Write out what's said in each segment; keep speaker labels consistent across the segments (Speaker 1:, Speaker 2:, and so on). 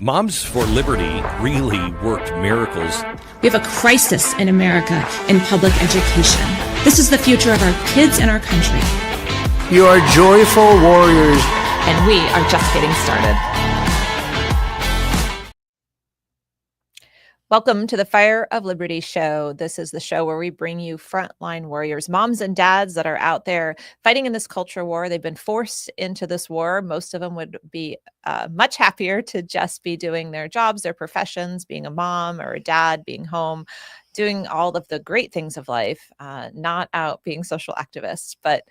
Speaker 1: Moms for Liberty really worked miracles.
Speaker 2: We have a crisis in America in public education. This is the future of our kids and our country.
Speaker 3: You are joyful warriors.
Speaker 4: And we are just getting started. Welcome to the Fire of Liberty show. This is the show where we bring you frontline warriors, moms and dads that are out there fighting in this culture war. They've been forced into this war. Most of them would be much happier to just be doing their jobs, their professions, being a mom or a dad, being home, doing all of the great things of life, not out being social activists. But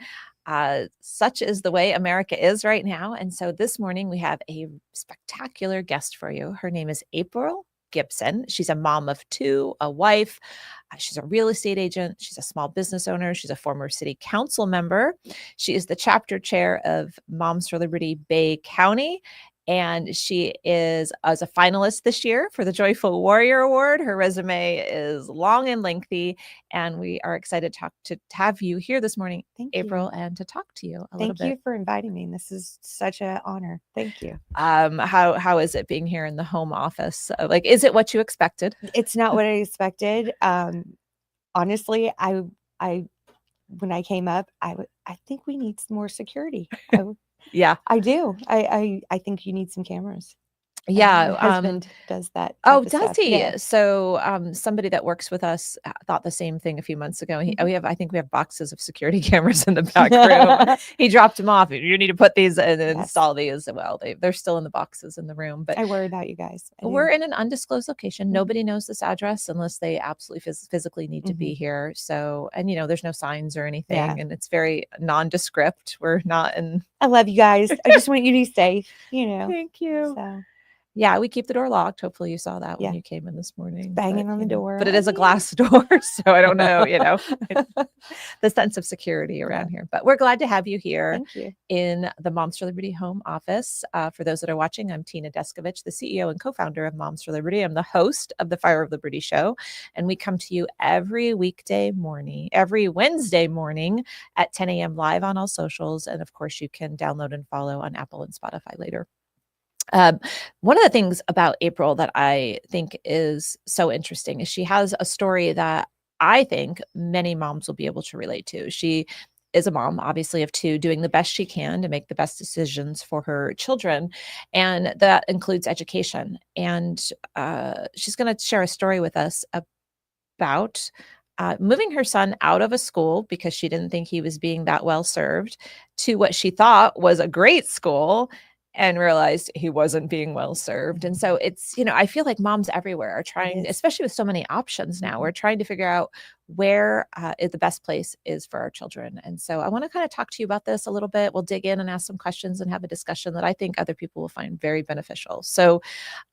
Speaker 4: such is the way America is right now. And so this morning we have a spectacular guest for you. Her name is April Gibson. She's a mom of two, a wife. She's a real estate agent. She's a small business owner. She's a former city council member. She is the chapter chair of Moms for Liberty Bay County. And she is as a finalist this year for the Joyful Warrior Award. Her resume is long and lengthy, and we are excited to have you here this morning, April, and to talk to you a little bit.
Speaker 5: Thank you for inviting me. This is such an honor. Thank you.
Speaker 4: How is it being here in the home office? Is it what you expected?
Speaker 5: It's not what I expected. Honestly, I when I came up, I think we need some more security.
Speaker 4: Yeah,
Speaker 5: I do. I think you need some cameras.
Speaker 4: Yeah.
Speaker 5: My husband does that.
Speaker 4: Oh, does he?
Speaker 5: Yeah.
Speaker 4: So somebody that works with us thought the same thing a few months ago. I think we have boxes of security cameras in the back room. He dropped them off. You need to put these and install these. Well, they're still in the boxes in the room. But
Speaker 5: I worry about you guys.
Speaker 4: We're in an undisclosed location. Nobody knows this address unless they absolutely physically need to be here. So, and there's no signs or anything, and it's very nondescript. We're not in.
Speaker 5: I love you guys. I just want you to be safe.
Speaker 4: Thank you.
Speaker 5: So.
Speaker 4: Yeah, we keep the door locked. Hopefully you saw that when you came in this morning.
Speaker 5: Banging on the door.
Speaker 4: But it is a glass door, so I don't know, the sense of security around here. But we're glad to have you here.
Speaker 5: Thank you.
Speaker 4: In the Moms for Liberty home office. For those that are watching, I'm Tina Deskovich, the CEO and co-founder of Moms for Liberty. I'm the host of the Fire of Liberty show, and we come to you every Wednesday morning at 10 a.m. live on all socials. And of course, you can download and follow on Apple and Spotify later. One of the things about April that I think is so interesting is she has a story that I think many moms will be able to relate to. She is a mom, obviously, of two, doing the best she can to make the best decisions for her children. And that includes education. And she's going to share a story with us about moving her son out of a school because she didn't think he was being that well served to what she thought was a great school, and realized he wasn't being well served. And so it's, I feel like moms everywhere are trying, especially with so many options now, we're trying to figure out where the best place is for our children. And so I want to kind of talk to you about this a little bit. We'll dig in and ask some questions and have a discussion that I think other people will find very beneficial. So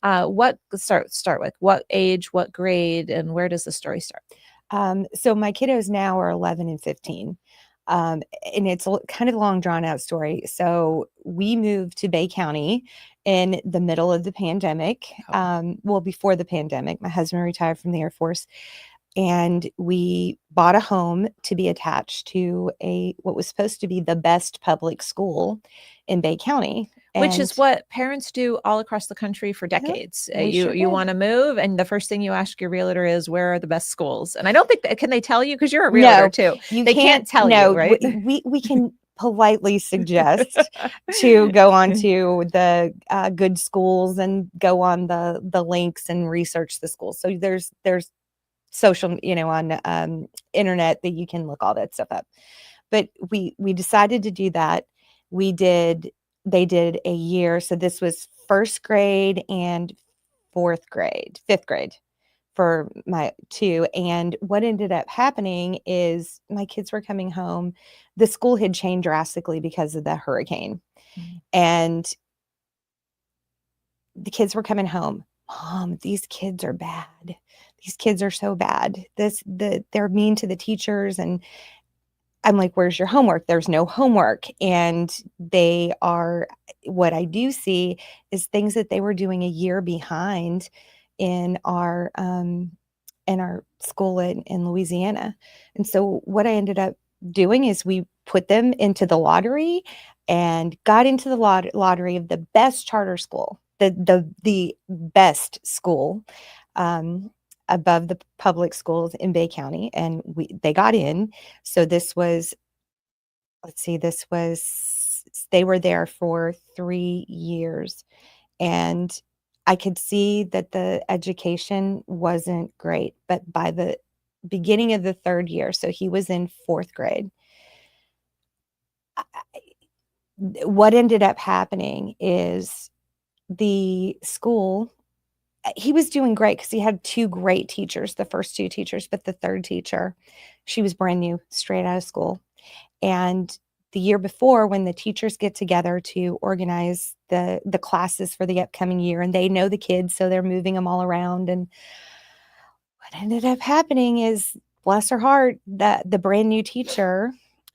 Speaker 4: what start with? What age, what grade, and where does the story start?
Speaker 5: So my kiddos now are 11 and 15. And it's kind of a long drawn out story. So we moved to Bay County in the middle of the pandemic. Before the pandemic. My husband retired from the Air Force, and we bought a home to be attached to what was supposed to be the best public school in Bay County.
Speaker 4: Which is what parents do all across the country for decades. You want to move, and the first thing you ask your realtor is, where are the best schools? And I don't think can they tell you, because you're a realtor too. They can't tell you, right?
Speaker 5: We can politely suggest to go on to the good schools and go on the links and research the schools. So there's social, on internet that you can look all that stuff up. But we decided to do that. They did a year. So this was first grade and fifth grade for my two. And what ended up happening is my kids were coming home. The school had changed drastically because of the hurricane. And the kids were coming home. Mom, these kids are bad. These kids are so bad. They're mean to the teachers. And I'm like, where's your homework? There's no homework. And what I do see is things that they were doing a year behind in our school in Louisiana. And so what I ended up doing is we put them into the lottery and got into the lottery of the best charter school the best school above the public schools in Bay County, and they got in. So this was, let's see, they were there for 3 years, and I could see that the education wasn't great. But by the beginning of the 3rd year, so he was in 4th grade, what ended up happening is the school, he was doing great because he had 2 great teachers, the first 2 teachers, but the 3rd teacher, she was brand new, straight out of school. And the year before, when the teachers get together to organize the classes for the upcoming year, and they know the kids, so they're moving them all around. And what ended up happening is, bless her heart, that the brand new teacher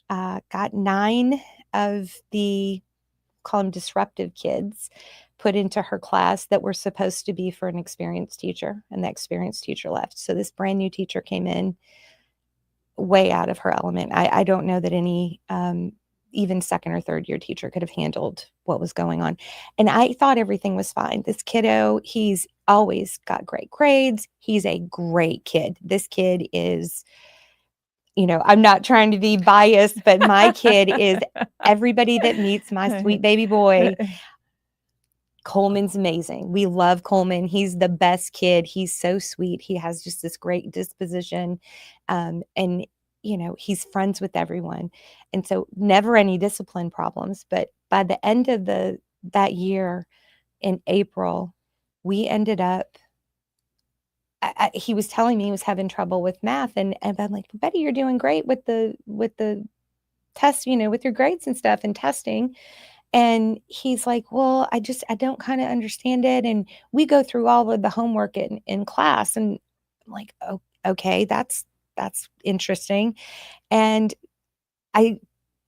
Speaker 5: got 9 of the, call them disruptive kids, put into her class that were supposed to be for an experienced teacher, and the experienced teacher left. So this brand new teacher came in way out of her element. I don't know that any even 2nd or 3rd year teacher could have handled what was going on. And I thought everything was fine. This kiddo, he's always got great grades. He's a great kid. This kid is, I'm not trying to be biased, but my kid is everybody that meets my sweet baby boy. Coleman's amazing. We love Coleman. He's the best kid. He's so sweet. He has just this great disposition. And, he's friends with everyone. And so never any discipline problems. But by the end of that year in April, we ended up, he was telling me he was having trouble with math. And I'm like, Betty, you're doing great with the test, with your grades and stuff and testing. And he's like, well, I don't kind of understand it. And we go through all of the homework in class. And I'm like, oh, okay, that's interesting. And I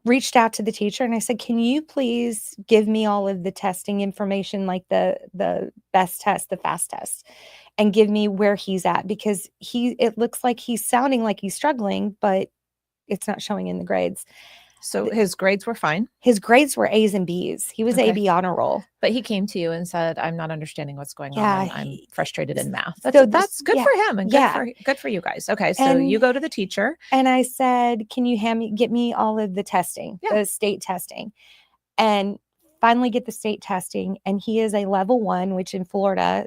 Speaker 5: reached out to the teacher and I said, can you please give me all of the testing information, like the best test, the fast test, and give me where he's at, because it looks like he's sounding like he's struggling, but it's not showing in the grades.
Speaker 4: So his grades were fine?
Speaker 5: His grades were A's and B's. He was AB honor roll.
Speaker 4: But he came to you and said, I'm not understanding what's going on. And I'm frustrated in math. That's good for him and good for you guys. Okay, so you go to the teacher.
Speaker 5: And I said, can you get me all of the testing, the state testing? And finally get the state testing. And he is a level 1, which in Florida,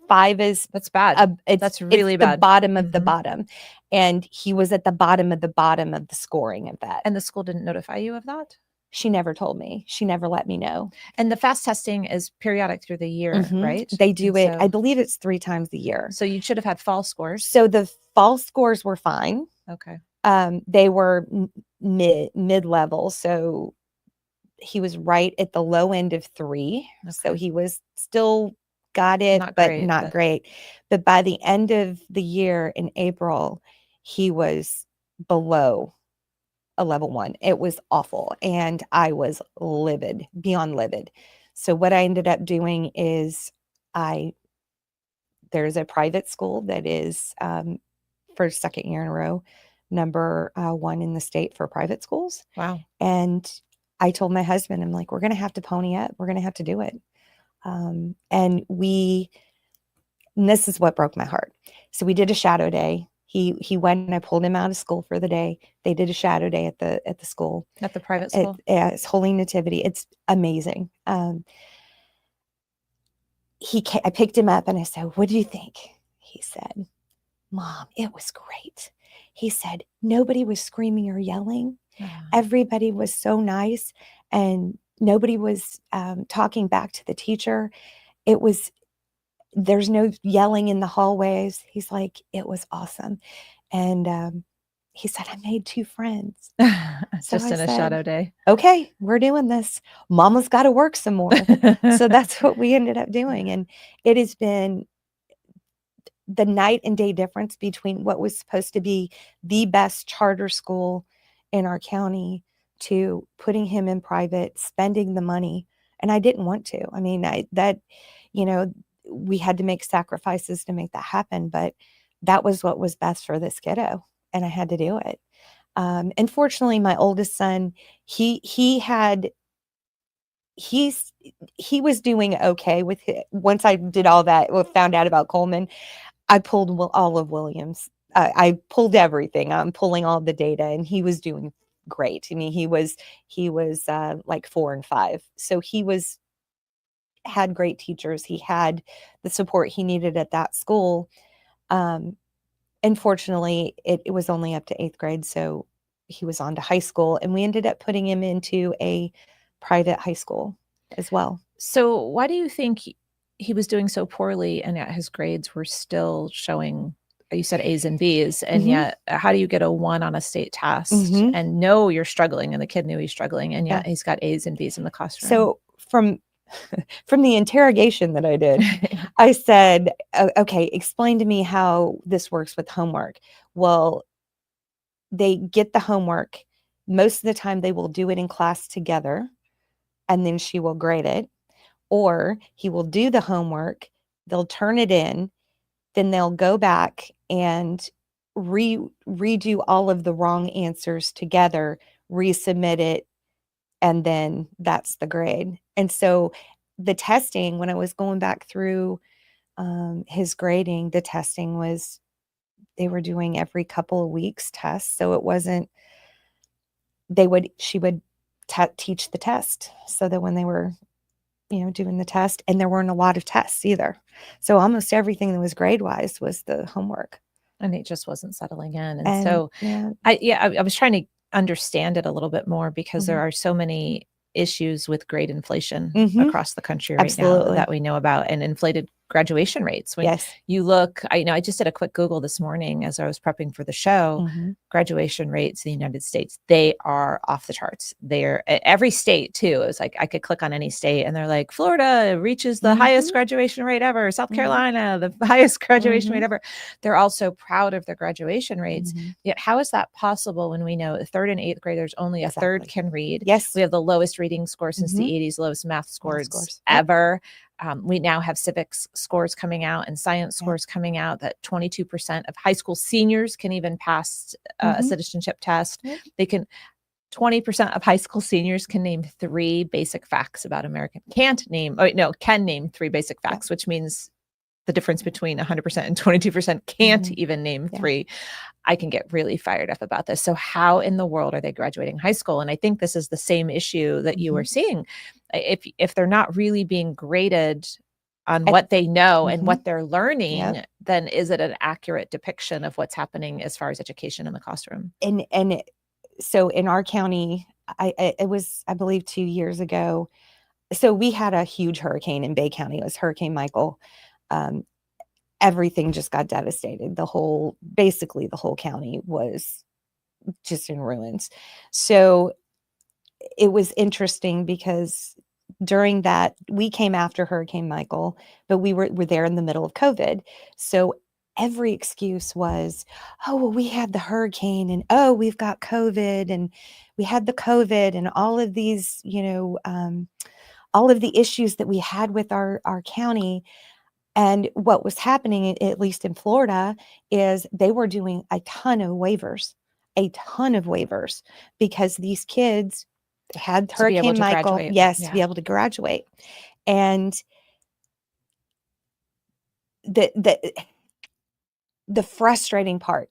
Speaker 5: 5 is...
Speaker 4: That's bad. That's really bad.
Speaker 5: The bottom of the bottom. And he was at the bottom of the scoring of that.
Speaker 4: And the school didn't notify you of that?
Speaker 5: She never told me. She never let me know.
Speaker 4: And the fast testing is periodic through the year, right?
Speaker 5: They do it. I believe it's 3 times a year.
Speaker 4: So you should have had fall scores.
Speaker 5: So the fall scores were fine.
Speaker 4: Okay.
Speaker 5: They were mid-level. So he was right at the low end of 3. Okay. So he was still got it, not great. But by the end of the year in April, he was below a level 1. It was awful. And I was livid, beyond livid. So what I ended up doing is there's a private school that is, for 2nd year in a row, number 1 in the state for private schools.
Speaker 4: Wow.
Speaker 5: And I told my husband, I'm like, we're going to have to pony up. We're going to have to do it. And this is what broke my heart. So we did a shadow day. He went and I pulled him out of school for the day. They did a shadow day at the school.
Speaker 4: At the private school?
Speaker 5: It's Holy Nativity. It's amazing. I picked him up and I said, what do you think? He said, Mom, it was great. He said, nobody was screaming or yelling. Everybody was so nice. And nobody was talking back to the teacher. There's no yelling in the hallways. He's like, it was awesome. And he said, I made 2 friends.
Speaker 4: Just in a shadow day.
Speaker 5: Okay, we're doing this. Mama's got to work some more. So that's what we ended up doing. And it has been the night and day difference between what was supposed to be the best charter school in our county to putting him in private, spending the money. And I didn't want to. I mean, we had to make sacrifices to make that happen, but that was what was best for this kiddo. And I had to do it. And fortunately, my oldest son, he had he was doing okay with it. Once I did all that, found out about Coleman, I pulled all of Williams. I pulled everything. I'm pulling all the data, and he was doing great. I mean, he was like 4 and 5, so had great teachers. He had the support he needed at that school. Unfortunately, it was only up to 8th grade, so he was on to high school, and we ended up putting him into a private high school as well.
Speaker 4: So why do you think he was doing so poorly and yet his grades were still showing, you said A's and B's, and yet how do you get a 1 on a state test and know you're struggling, and the kid knew he's struggling, and yet he's got A's and B's in the classroom?
Speaker 5: So from the interrogation that I did, I said, okay, explain to me how this works with homework. Well, they get the homework. Most of the time they will do it in class together, and then she will grade it. Or he will do the homework, they'll turn it in, then they'll go back and redo all of the wrong answers together, resubmit it, and then that's the grade. And so the testing, when I was going back through his grading, the testing was, they were doing every couple of weeks tests. So it wasn't, she would teach the test so that when they were, doing the test, and there weren't a lot of tests either. So almost everything that was grade wise was the homework.
Speaker 4: And it just wasn't settling in. And so I was trying to understand it a little bit more, because there are so many issues with grade inflation across the country right now that we know about, and inflated graduation rates. When you look, I just did a quick Google this morning as I was prepping for the show. Graduation rates in the United States, they are off the charts. They're every state too. It was like I could click on any state and they're like, Florida reaches the highest graduation rate ever. South Carolina, the highest graduation rate ever. They're all so proud of their graduation rates. Yet how is that possible when we know 3rd and 8th graders, only a third can read?
Speaker 5: Yes.
Speaker 4: We have the lowest reading score since the 80s, lowest math scores ever. We now have civics scores coming out and science scores coming out that 22% of high school seniors can even pass a citizenship test. They can, 20% of high school seniors can name 3 basic facts about American, can name 3 basic facts, which means the difference between 100% and 22% can't even name 3. I can get really fired up about this. So how in the world are they graduating high school? And I think this is the same issue that you were seeing. If they're not really being graded on what they know and what they're learning, then is it an accurate depiction of what's happening as far as education in the classroom?
Speaker 5: So in our county, it was, I believe, 2 years ago. So we had a huge hurricane in Bay County. It was Hurricane Michael. Everything just got devastated. Basically the whole county was just in ruins. So it was interesting because during that, we came after Hurricane Michael, but we were there in the middle of COVID. So every excuse was, oh, well, we had the hurricane, and oh, we've got COVID, and we had the COVID, and all of these, all of the issues that we had with our county. And what was happening, at least in Florida, is they were doing a ton of waivers, because these kids had Hurricane Michael, to be able to graduate. And the frustrating part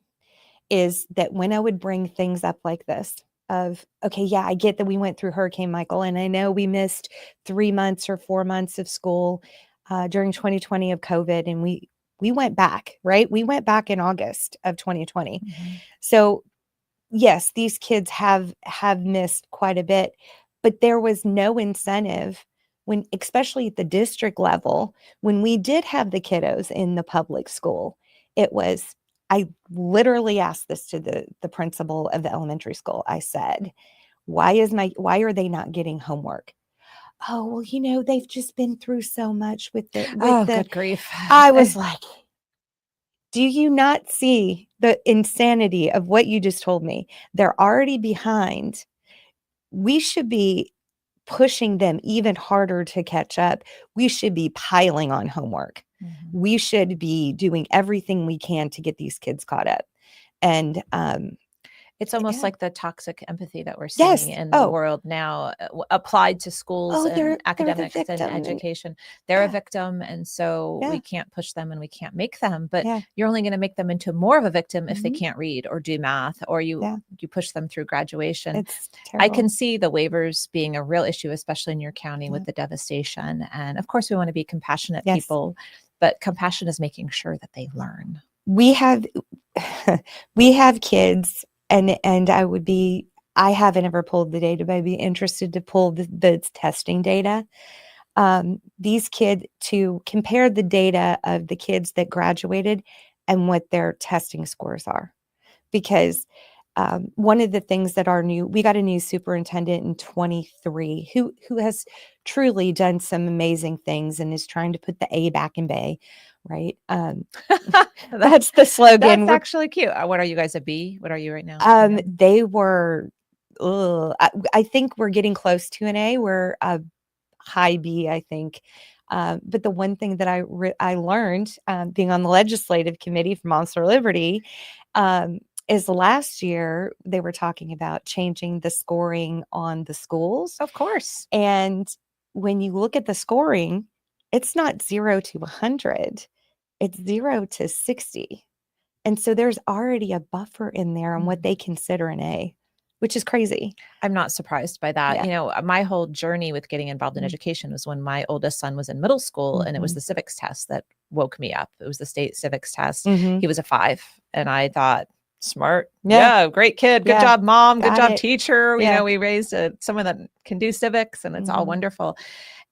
Speaker 5: is that when I would bring things up like this of, okay, yeah, I get that we went through Hurricane Michael, and I know we missed 3 months or 4 months of school during 2020 of COVID. And we went back, right? We went back in August of 2020. So yes, these kids have missed quite a bit, but there was no incentive when, especially at the district level, when we did have the kiddos in the public school. It was, I literally asked this to the principal of the elementary school. I said, why are they not getting homework? Oh, well, they've just been through so much with the
Speaker 4: good grief.
Speaker 5: I was like, do you not see the insanity of what you just told me? They're already behind. We should be pushing them even harder to catch up. We should be piling on homework. We should be doing everything we can to get these kids caught up. And
Speaker 4: It's almost
Speaker 5: Yeah.
Speaker 4: like the toxic empathy that we're
Speaker 5: Yes.
Speaker 4: seeing in the
Speaker 5: Oh.
Speaker 4: world now, applied to schools
Speaker 5: Oh,
Speaker 4: and
Speaker 5: they're the
Speaker 4: academics and
Speaker 5: victim.
Speaker 4: education. They're a
Speaker 5: Yeah.
Speaker 4: victim, and so
Speaker 5: Yeah.
Speaker 4: we can't push them and we can't make them. But
Speaker 5: Yeah.
Speaker 4: you're only going to make them into more of a victim if they
Speaker 5: Mhm.
Speaker 4: can't read or do math, or
Speaker 5: Yeah.
Speaker 4: you push them through graduation.
Speaker 5: It's
Speaker 4: I can
Speaker 5: terrible.
Speaker 4: see the waivers being a real issue, especially in your county
Speaker 5: Yeah.
Speaker 4: with the devastation. And of course, we want to be compassionate
Speaker 5: Yes.
Speaker 4: people, but compassion is making sure that they learn.
Speaker 5: We have we have kids, and I haven't ever pulled the data, but I'd be interested to pull the testing data. These kids, to compare the data of the kids that graduated and what their testing scores are, because one of the things that we got a new superintendent in 23 who has truly done some amazing things and is trying to put the A back in Bay, right? That's the slogan.
Speaker 4: That's actually cute. What are you guys, a B? What are you right now? You know?
Speaker 5: They were, I think we're getting close to an A. We're a high B, I think. But the one thing that I learned, being on the legislative committee for Monster Liberty, is last year they were talking about changing the scoring on the schools.
Speaker 4: Of course.
Speaker 5: And when you look at the scoring, it's not 0 to 100, it's 0 to 60. And so there's already a buffer in there on what they consider an A, which is crazy.
Speaker 4: I'm not surprised by that.
Speaker 5: Yeah.
Speaker 4: You know, my whole journey with getting involved in education was when my oldest son was in middle school, and it was the civics test that woke me up. It was the state civics test. He was a 5, and I thought, smart. Yeah, great kid. Good job, mom. Good job, teacher. You know, we raised someone that can do civics, and it's all wonderful.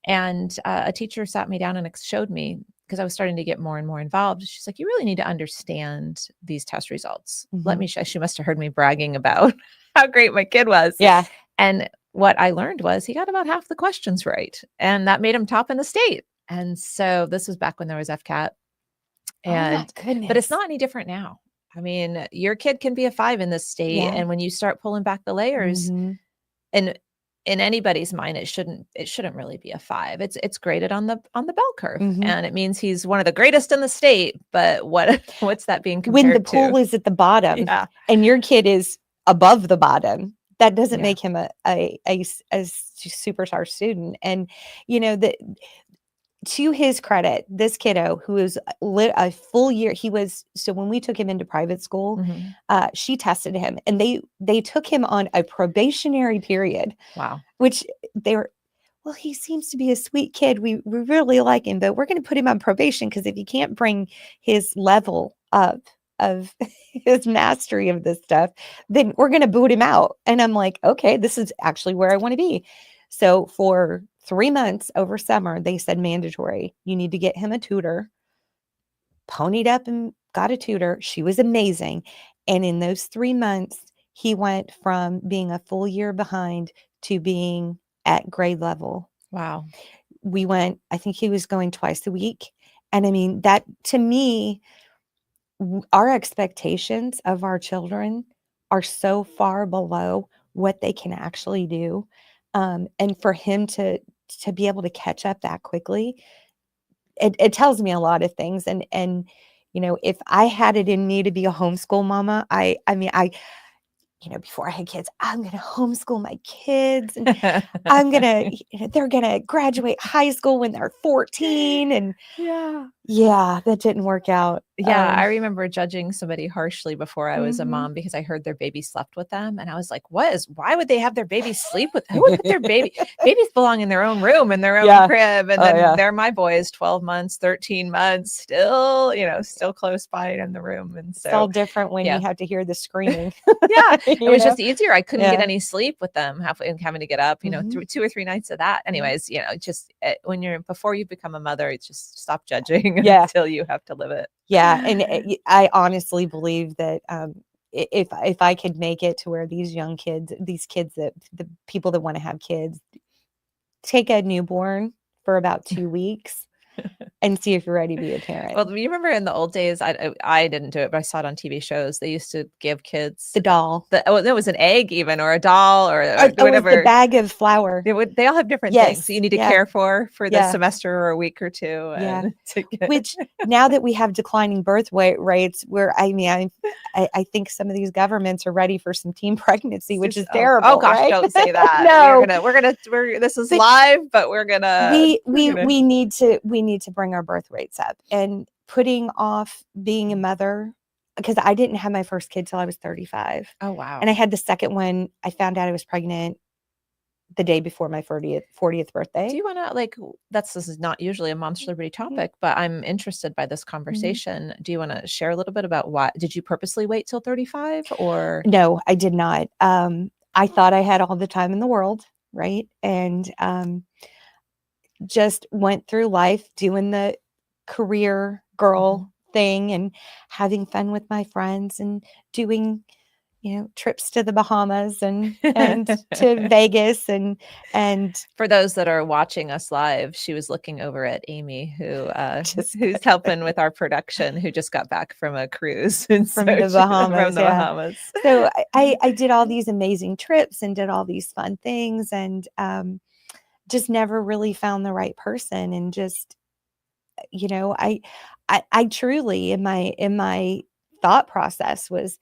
Speaker 4: And a teacher sat me down and showed me, because I was starting to get more and more involved. She's like, you really need to understand these test results. Let me show. She must have heard me bragging about how great my kid was.
Speaker 5: Yeah.
Speaker 4: And what I learned was he got about half the questions right. And that made him top in the state. And so this was back when there was FCAT. And but it's not any different now. I mean, your kid can be a 5 in this state.
Speaker 5: Yeah.
Speaker 4: And when you start pulling back the layers, and in anybody's mind, it shouldn't really be a 5. It's graded on the bell curve. And it means he's one of the greatest in the state. But what's that being compared to?
Speaker 5: When the pool is at the bottom and your kid is above the bottom, that doesn't make him a superstar student. And you know, that, to his credit, this kiddo, who is a full year, so when we took him into private school, she tested him, and they took him on a probationary period.
Speaker 4: Wow.
Speaker 5: Which they were, well, he seems to be a sweet kid. We really like him, but we're going to put him on probation, because if he can't bring his level up of his mastery of this stuff, then we're going to boot him out. And I'm like, okay, this is actually where I want to be. So for 3 months over summer, they said mandatory. You need to get him a tutor. Ponied up and got a tutor. She was amazing. And in those 3 months, he went from being a full year behind to being at grade level.
Speaker 4: Wow.
Speaker 5: I think he was going twice a week. And I mean, that to me, our expectations of our children are so far below what they can actually do. And for him to be able to catch up that quickly, it tells me a lot of things. And you know, if I had it in me to be a homeschool mama, I mean, before I had kids, I'm going to homeschool my kids, and they're going to graduate high school when they're 14. And that didn't work out.
Speaker 4: Yeah. I remember judging somebody harshly before I was a mom, because I heard their baby slept with them. And I was like, why would they have their baby sleep with? Who would put their babies belong in their own room, in their own crib. And then they're my boys, 12 months, 13 months, still close by in the room. And so
Speaker 5: it's all different when you have to hear the screaming.
Speaker 4: It was just easier. I couldn't get any sleep with them, having to get up, through 2 or 3 nights of that. Anyways, just before you become a mother, it's just stop judging until you have to live it.
Speaker 5: Yeah. And I honestly believe that if I could make it to where these kids, that the people that want to have kids, take a newborn for about 2 weeks, and see if you're ready to be a parent.
Speaker 4: Well, you remember in the old days, I didn't do it, but I saw it on TV shows. They used to give kids
Speaker 5: The doll.
Speaker 4: it was an egg even, or a doll, or
Speaker 5: It was
Speaker 4: whatever.
Speaker 5: the bag of flour.
Speaker 4: They all have different
Speaker 5: Yes,
Speaker 4: things that you need to
Speaker 5: yeah.
Speaker 4: care for the
Speaker 5: Yeah.
Speaker 4: semester or a week or two.
Speaker 5: Yeah.
Speaker 4: And to get
Speaker 5: Which now that we have declining birth rates, I think some of these governments are ready for some teen pregnancy, which is terrible.
Speaker 4: Oh gosh,
Speaker 5: right?
Speaker 4: don't say that.
Speaker 5: No.
Speaker 4: This is
Speaker 5: But
Speaker 4: live, but we're gonna
Speaker 5: we need to bring our birth rates up, and putting off being a mother, because I didn't have my first kid till I was 35.
Speaker 4: Oh wow.
Speaker 5: And I had the second one. I found out I was pregnant the day before my 40th birthday.
Speaker 4: Do you want to this is not usually a Mom's Liberty topic, but I'm interested by this conversation. Do you want to share a little bit about why did you purposely wait till 35 or?
Speaker 5: No, I did not. I thought I had all the time in the world, right? And just went through life doing the career girl thing and having fun with my friends and doing trips to the Bahamas and to Vegas and
Speaker 4: For those that are watching us live, she was looking over at Amy, who's helping with our production, who just got back from a cruise
Speaker 5: from the Bahamas.
Speaker 4: Bahamas.
Speaker 5: So I did all these amazing trips and did all these fun things, and just never really found the right person. And just I truly in my thought process was,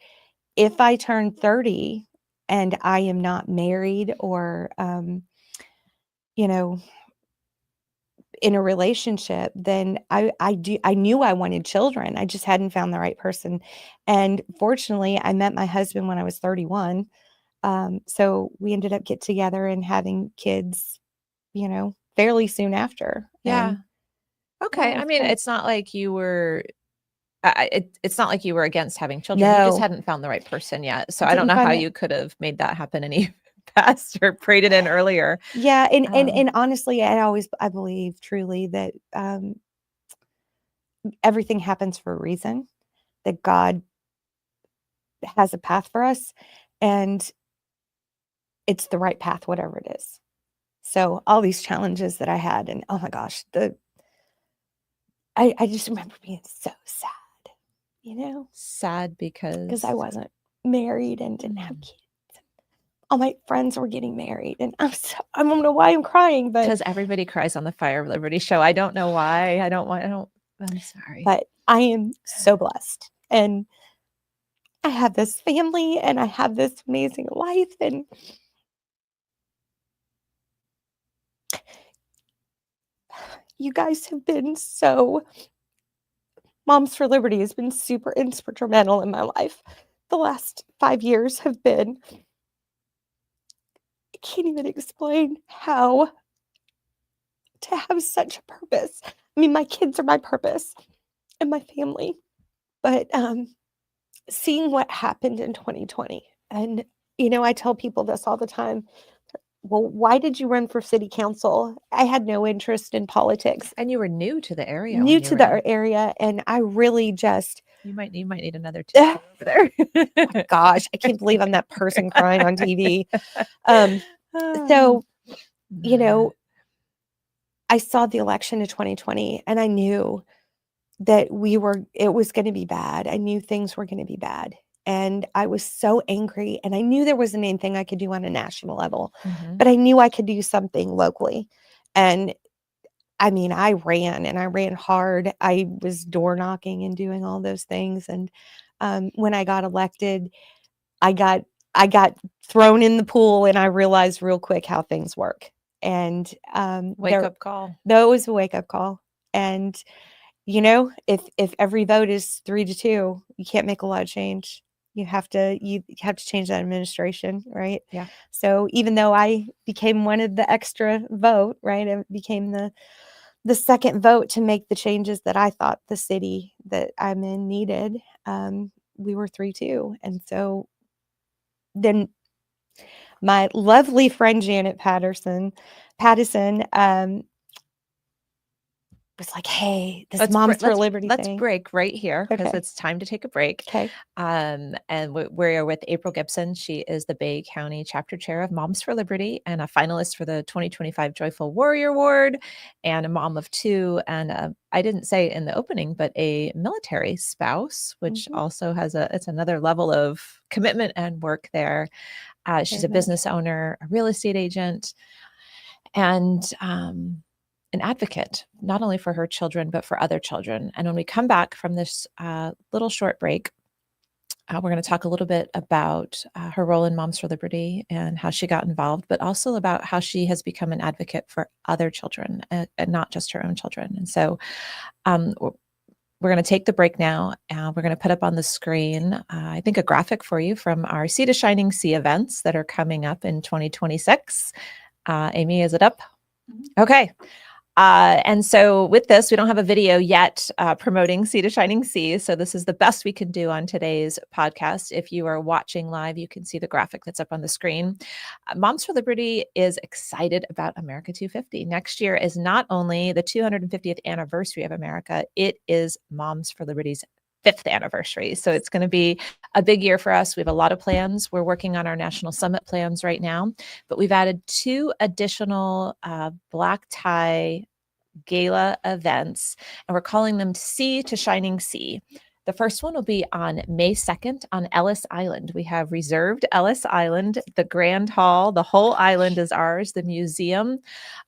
Speaker 5: if I turn 30 and I am not married or, in a relationship, then I knew I wanted children. I just hadn't found the right person. And fortunately, I met my husband when I was 31. So we ended up getting together and having kids, fairly soon after.
Speaker 4: Yeah.
Speaker 5: And
Speaker 4: Okay. I mean,
Speaker 5: fun.
Speaker 4: it's not like you were. It's not like you were against having children. You just
Speaker 5: No.
Speaker 4: hadn't found the right person yet. So I
Speaker 5: Didn't
Speaker 4: don't know how
Speaker 5: find it.
Speaker 4: you could have made that happen any faster, prayed it in earlier.
Speaker 5: Yeah, and honestly, I believe truly that everything happens for a reason, that God has a path for us, and it's the right path, whatever it is. So all these challenges that I had, and oh my gosh, I just remember being so sad,
Speaker 4: Sad
Speaker 5: because I wasn't married and didn't have kids. All my friends were getting married, and I don't know why I'm crying, but
Speaker 4: because everybody cries on the Fire of Liberty show. I don't know why. I'm sorry.
Speaker 5: But I am so blessed, and I have this family, and I have this amazing life, and you guys have been Moms for Liberty has been super instrumental in my life. The last 5 years have been, I can't even explain how to have such a purpose. I mean, my kids are my purpose and my family, but seeing what happened in 2020, and I tell people this all the time. Well, why did you run for city council? I had no interest in politics.
Speaker 4: And you were new to the area.
Speaker 5: Area, and I really just.
Speaker 4: You might need another tissue over there.
Speaker 5: Oh gosh, I can't believe I'm that person crying on TV. So, I saw the election of 2020, and I knew that it was going to be bad. I knew things were going to be bad. And I was so angry, and I knew there wasn't anything I could do on a national level, but I knew I could do something locally. And I mean, I ran hard. I was door knocking and doing all those things. And when I got elected, I got thrown in the pool, and I realized real quick how things work. And
Speaker 4: wake up call.
Speaker 5: That was a wake up call. And if every vote is 3-2, you can't make a lot of change. You have to change that administration, right?
Speaker 4: Yeah.
Speaker 5: So even though I became one of the extra vote, right, I became the second vote to make the changes that I thought the city that I'm in needed. We were 3-2, and so then my lovely friend Janet Pattison was like, hey, this
Speaker 4: Let's
Speaker 5: Moms
Speaker 4: br-
Speaker 5: for
Speaker 4: let's
Speaker 5: Liberty
Speaker 4: let's
Speaker 5: thing.
Speaker 4: break right here because
Speaker 5: Okay.
Speaker 4: it's time to take a break.
Speaker 5: Okay.
Speaker 4: And we're with April Gibson. She is the Bay County Chapter Chair of Moms for Liberty and a finalist for the 2025 Joyful Warrior Award, and a mom of two. And I didn't say in the opening, but a military spouse, which also has it's another level of commitment and work there. She's
Speaker 5: Very
Speaker 4: a
Speaker 5: much.
Speaker 4: business owner, a real estate agent, and an advocate, not only for her children, but for other children. And when we come back from this little short break, we're going to talk a little bit about her role in Moms for Liberty and how she got involved, but also about how she has become an advocate for other children and not just her own children. And so we're going to take the break now. We're going to put up on the screen, I think, a graphic for you from our Sea to Shining Sea events that are coming up in 2026. Amy, is it up? Okay. And so with this, we don't have a video yet promoting Sea to Shining Sea. So this is the best we can do on today's podcast. If you are watching live, you can see the graphic that's up on the screen. Moms for Liberty is excited about America 250. Next year is not only the 250th anniversary of America, it is Moms for Liberty's 5th anniversary. So it's going to be a big year for us. We have a lot of plans. We're working on our national summit plans right now, but we've added 2 additional black tie gala events, and we're calling them Sea to Shining Sea. The first one will be on May 2nd on Ellis Island. We have reserved Ellis Island, the Grand Hall. The whole island is ours, the museum.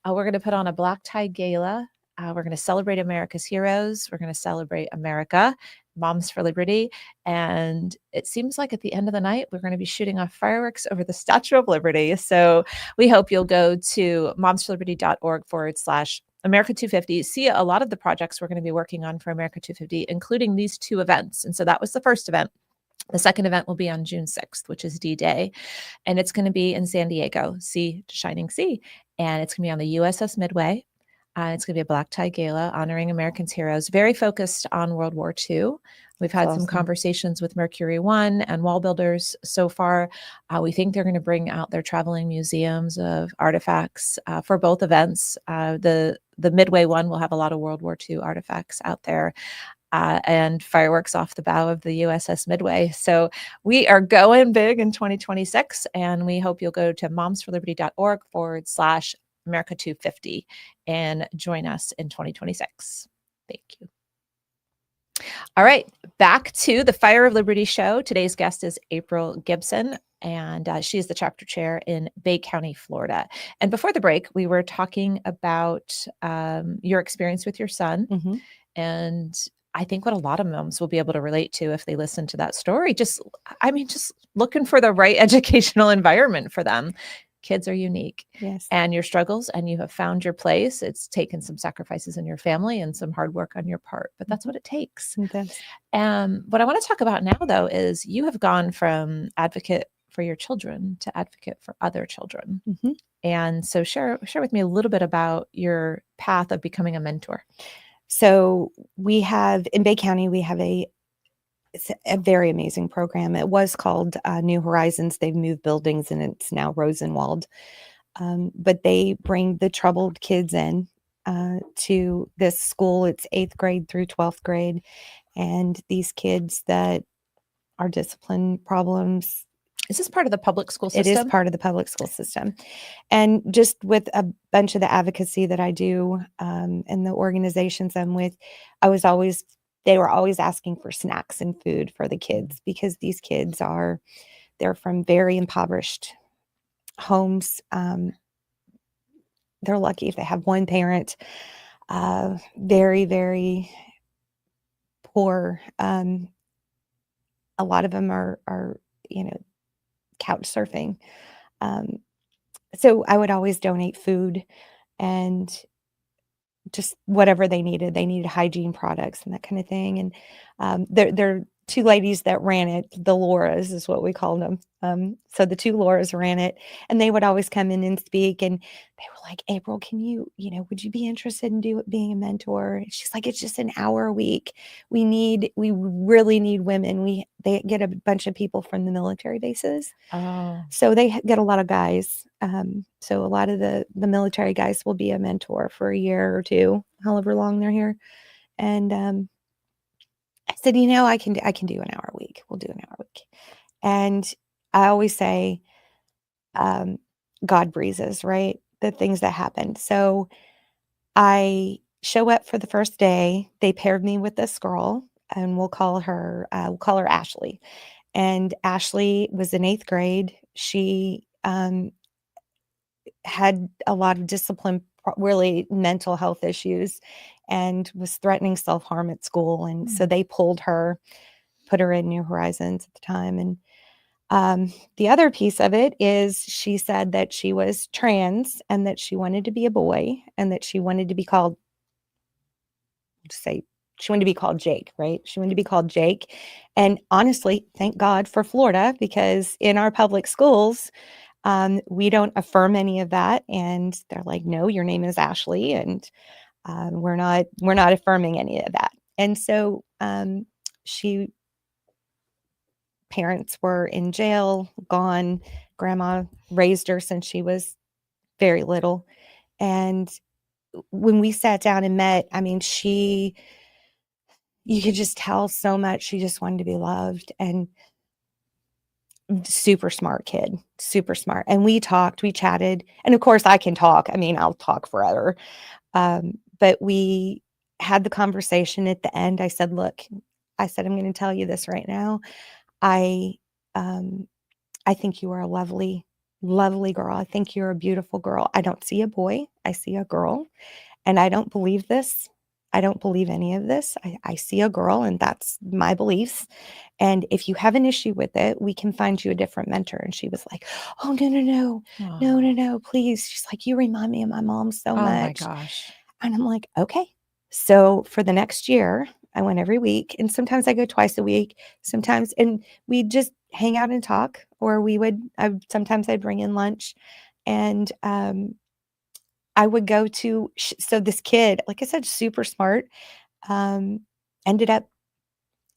Speaker 4: We're going to put on a black tie gala. We're going to celebrate America's heroes. We're going to celebrate America, Moms for Liberty. And it seems like at the end of the night, we're going to be shooting off fireworks over the Statue of Liberty. So we hope you'll go to momsforliberty.org/America 250, see a lot of the projects we're going to be working on for America 250, including these 2 events. And so that was the first event. The second event will be on June 6th, which is D-Day. And it's going to be in San Diego, Sea to Shining Sea. And it's going to be on the USS Midway. It's going to be a black tie gala honoring Americans' heroes, very focused on World War II. We've had some conversations with Mercury One and Wall Builders so far. We think they're going to bring out their traveling museums of artifacts for both events. The Midway one will have a lot of World War II artifacts out there. And fireworks off the bow of the USS Midway. So we are going big in 2026, and we hope you'll go to momsforliberty.org/America 250 and join us in 2026. Thank you. All right, back to the Fire of Liberty show. Today's guest is April Gibson, and she is the chapter chair in Bay County, Florida. And before the break, we were talking about your experience with your son. And I think what a lot of moms will be able to relate to if they listen to that story, just looking for the right educational environment for them. Kids are unique.
Speaker 5: Yes.
Speaker 4: And your struggles, and you have found your place. It's taken some sacrifices in your family and some hard work on your part, but that's what it takes.
Speaker 5: It does.
Speaker 4: What I want to talk about now, though, is you have gone from advocate for your children to advocate for other children. And so share with me a little bit about your path of becoming a mentor.
Speaker 5: So we have in Bay County, we have it's a very amazing program. It was called New Horizons. They've moved buildings and it's now Rosenwald. But they bring the troubled kids in to this school. It's 8th grade through 12th grade. And these kids that are discipline problems.
Speaker 4: Is this part of the public school system?
Speaker 5: It is part of the public school system. And just with a bunch of the advocacy that I do and the organizations I'm with, they were always asking for snacks and food for the kids because these kids they're from very impoverished homes. They're lucky if they have one parent, very, very poor. A lot of them are couch surfing. So I would always donate food and just whatever they needed. They needed hygiene products and that kind of thing. And they're two ladies that ran it, the Lauras is what we called them. So the two Lauras ran it, and they would always come in and speak. And they were like, April, can you, would you be interested in being a mentor? And she's like, it's just an hour a week. We really need women. They get a bunch of people from the military bases.
Speaker 4: Oh,
Speaker 5: So they get a lot of guys. So a lot of the military guys will be a mentor for a year or two, however long they're here. And I said, I can do an hour a week. We'll do an hour a week. And I always say, God breezes, right? The things that happen. So I show up for the first day. They paired me with this girl, and we'll call her Ashley. And Ashley was in 8th grade. She had a lot of discipline, really mental health issues, and was threatening self-harm at school. And so they pulled her, put her in New Horizons at the time. And the other piece of it is she said that she was trans and that she wanted to be a boy and that she wanted to be called, she wanted to be called Jake, right? She wanted to be called Jake. And honestly, thank God for Florida, because in our public schools, we don't affirm any of that. And they're like, no, your name is Ashley. And we're not affirming any of that. And so parents were in jail, gone. Grandma raised her since she was very little. And when we sat down and met, I mean, you could just tell so much. She just wanted to be loved, and super smart kid, super smart. And we chatted. And of course I can talk. I mean, I'll talk forever. But we had the conversation at the end. I said, look, I'm going to tell you this right now. I think you are a lovely, lovely girl. I think you're a beautiful girl. I don't see a boy. I see a girl. And I don't believe this. I don't believe any of this. I see a girl, and that's my beliefs. And if you have an issue with it, we can find you a different mentor. And she was like, oh, no, please. She's like, you remind me of my mom so much.
Speaker 4: Oh my gosh.
Speaker 5: And I'm like, okay. So for the next year, I went every week, and sometimes I go twice a week, sometimes, and we just hang out and talk, or sometimes I'd bring in lunch, and I would go to, so this kid, like I said, super smart, ended up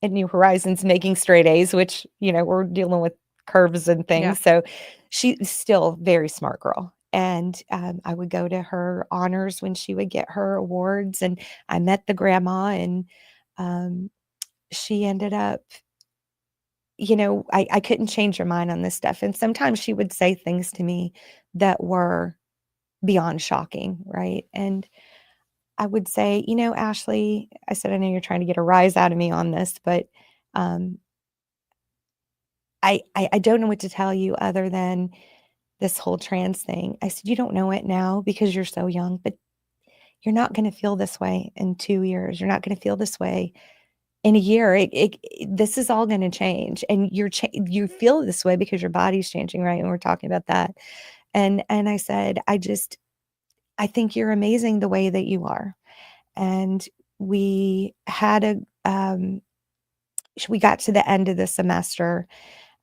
Speaker 5: at New Horizons making straight A's, which, we're dealing with curves and things.
Speaker 4: Yeah.
Speaker 5: So she's still a very smart girl. And I would go to her honors when she would get her awards. And I met the grandma, and she ended up, I couldn't change her mind on this stuff. And sometimes she would say things to me that were beyond shocking, right? And I would say, Ashley, I said, I know you're trying to get a rise out of me on this, but I don't know what to tell you other than this whole trans thing. I said, you don't know it now because you're so young, but you're not going to feel this way in 2 years. You're not going to feel this way in a year. This is all going to change, and you feel this way because your body's changing, right? And we're talking about that. And I said, I think you're amazing the way that you are. And we had we got to the end of the semester,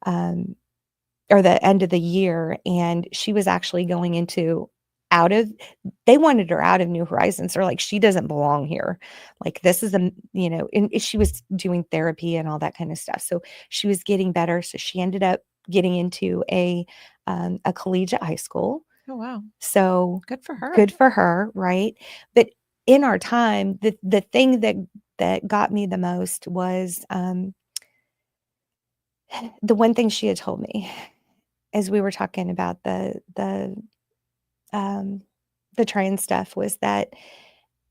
Speaker 5: or the end of the year, and she was actually going they wanted her out of New Horizons. They're like, she doesn't belong here. Like, this is and she was doing therapy and all that kind of stuff. So she was getting better. So she ended up getting into a collegiate high school.
Speaker 4: Oh, wow.
Speaker 5: So
Speaker 4: Good for her.
Speaker 5: Good for her, right? But in our time, the thing that got me the most was the one thing she had told me, as we were talking about the trans stuff, was that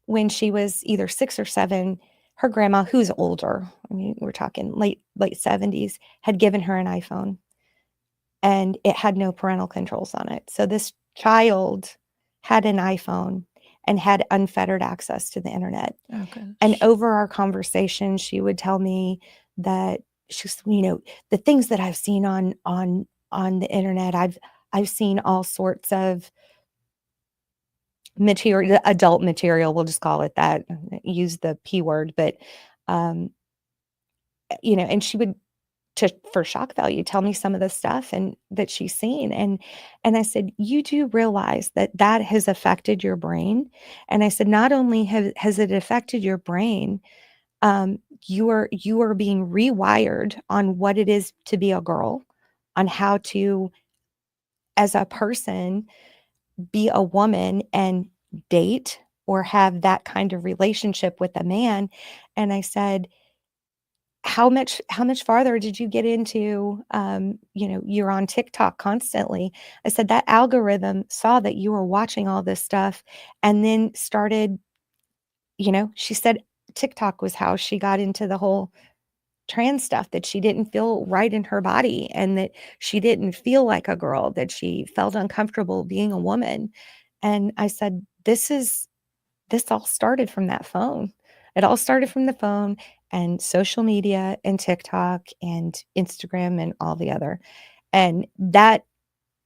Speaker 5: when she was either 6 or 7, her grandma, who's older, I mean, we're talking late 70s, had given her an iPhone, and it had no parental controls on it. So this child had an iPhone and had unfettered access to the internet.
Speaker 4: Oh, gosh.
Speaker 5: And over our conversation, she would tell me that she's, the things that I've seen on the internet, I've seen all sorts of material, adult material, we'll just call it that, use the P word, but and she would, for shock value, tell me some of the stuff and that she's seen. And I said, you do realize that has affected your brain. And I said, not only has it affected your brain, you are being rewired on what it is to be a girl, on how to, as a person, be a woman and date or have that kind of relationship with a man. And I said, how much farther did you get into, you're on TikTok constantly. I said that algorithm saw that you were watching all this stuff and then started, she said TikTok was how she got into the whole trans stuff, that she didn't feel right in her body and that she didn't feel like a girl, that she felt uncomfortable being a woman. And I said, this all started from that phone. It all started from the phone and social media and TikTok and Instagram and all the other. And that,